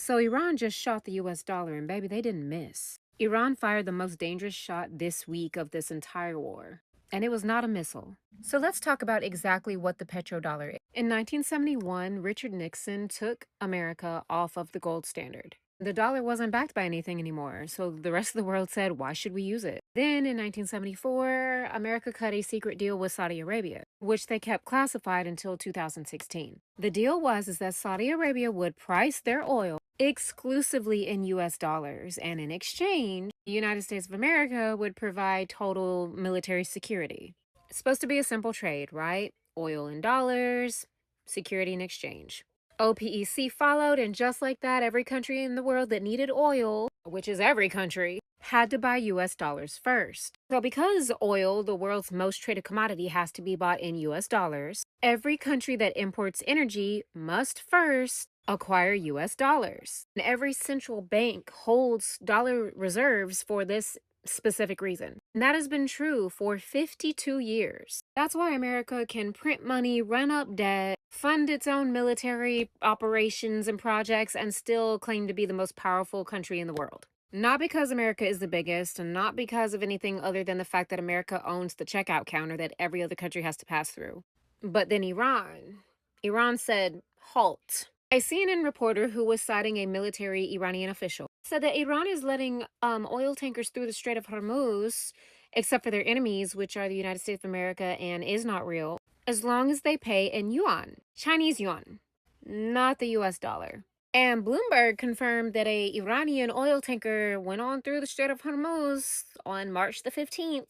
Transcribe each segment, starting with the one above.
So Iran just shot the US dollar, and baby, they didn't miss. Iran fired the most dangerous shot this week of this entire war, and it was not a missile. So let's talk about exactly what the petrodollar is. In 1971, Richard Nixon took America off of the gold standard. The dollar wasn't backed by anything anymore, so the rest of the world said, why should we use it? Then in 1974, America cut a secret deal with Saudi Arabia, which they kept classified until 2016. The deal was is that Saudi Arabia would price their oil exclusively in US dollars, and in exchange, the United States of America would provide total military security. It's supposed to be a simple trade, right? Oil in dollars, security in exchange. OPEC followed, and just like that, every country in the world that needed oil, which is every country, had to buy US dollars first. So because oil, the world's most traded commodity, has to be bought in US dollars, every country that imports energy must first acquire US dollars. And every central bank holds dollar reserves for this specific reason. And that has been true for 52 years. That's why America can print money, run up debt, fund its own military operations and projects, and still claim to be the most powerful country in the world. Not because America is the biggest, and not because of anything other than the fact that America owns the checkout counter that every other country has to pass through. But then Iran said, halt. A CNN reporter who was citing a military Iranian official said that Iran is letting oil tankers through the Strait of Hormuz, except for their enemies, which are the United States of America and is not real, as long as they pay in yuan, Chinese yuan, not the US dollar. And Bloomberg confirmed that a Iranian oil tanker went on through the Strait of Hormuz on March the 15th,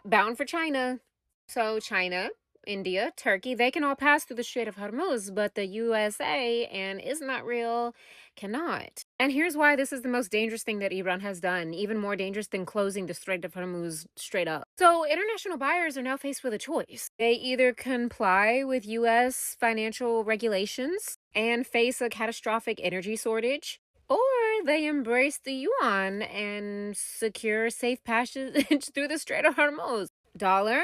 bound for China. So China, India, Turkey, they can all pass through the Strait of Hormuz, but the USA, and is not real, cannot. And here's why this is the most dangerous thing that Iran has done, even more dangerous than closing the Strait of Hormuz straight up. So international buyers are now faced with a choice. They either comply with US financial regulations and face a catastrophic energy shortage, or they embrace the yuan and secure safe passage through the Strait of Hormuz. Dollar,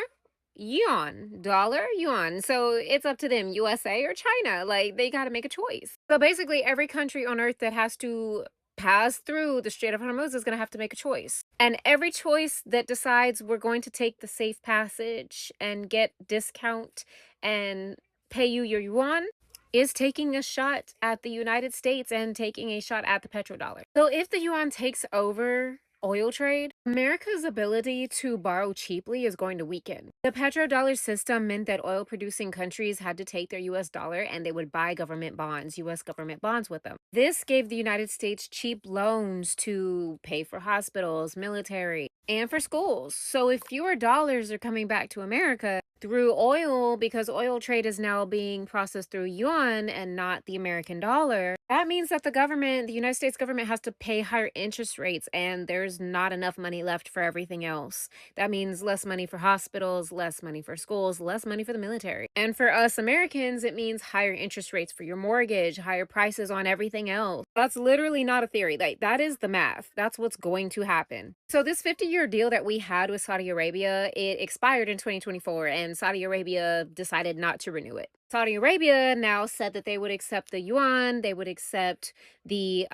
yuan, dollar, yuan. So it's up to them, USA or China. Like, they got to make a choice. So basically, every country on earth that has to pass through the Strait of Hormuz is going to have to make a choice. And every choice that decides we're going to take the safe passage and get discount and pay you your yuan is taking a shot at the United States and taking a shot at the petrodollar. So if the yuan takes over oil trade, America's ability to borrow cheaply is going to weaken. The petrodollar system meant that oil producing countries had to take their US dollar and they would buy government bonds, US government bonds with them. This gave the United States cheap loans to pay for hospitals, military, and for schools. So if fewer dollars are coming back to America through oil, because oil trade is now being processed through yuan and not the American dollar, that means that the United States government has to pay higher interest rates, and there's not enough money left for everything else. That means less money for hospitals, less money for schools, less money for the military. And for us Americans, it means higher interest rates for your mortgage, higher prices on everything else. That's literally not a theory. Like, that is the math. That's what's going to happen. So this 50-year deal that we had with Saudi Arabia, it expired in 2024, and Saudi Arabia decided not to renew it. Saudi Arabia now said that they would accept the yuan, they would accept the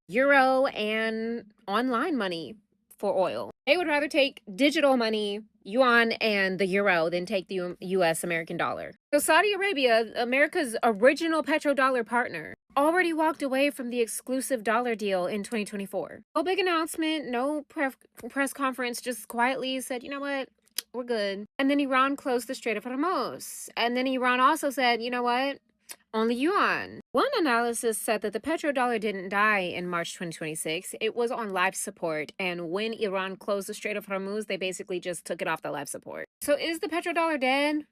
euro, and online money for oil. They would rather take digital money, yuan, and the euro than take the US American dollar. So Saudi Arabia, America's original petrodollar partner, already walked away from the exclusive dollar deal in 2024. No big announcement, no press conference, just quietly said, you know what? We're good. And then Iran closed the Strait of Hormuz. And then Iran also said, you know what? Only yuan. One analysis said that the petrodollar didn't die in March 2026. It was on life support. And when Iran closed the Strait of Hormuz, they basically just took it off the life support. So is the petrodollar dead?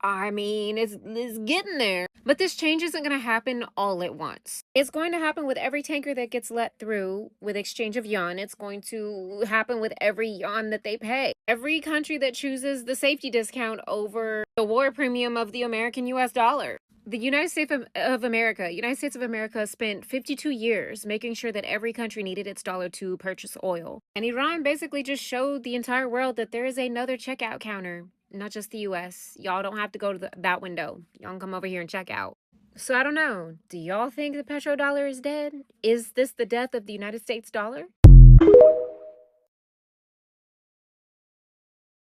I mean, it's getting there. But this change isn't going to happen all at once. It's going to happen with every tanker that gets let through with exchange of yuan. It's going to happen with every yuan that they pay. Every country that chooses the safety discount over the war premium of the American US dollar. The United States of America spent 52 years making sure that every country needed its dollar to purchase oil. And Iran basically just showed the entire world that there is another checkout counter, not just the US. Y'all don't have to go to that window. Y'all can come over here and check out. So I don't know. Do y'all think the petrodollar is dead? Is this the death of the United States dollar?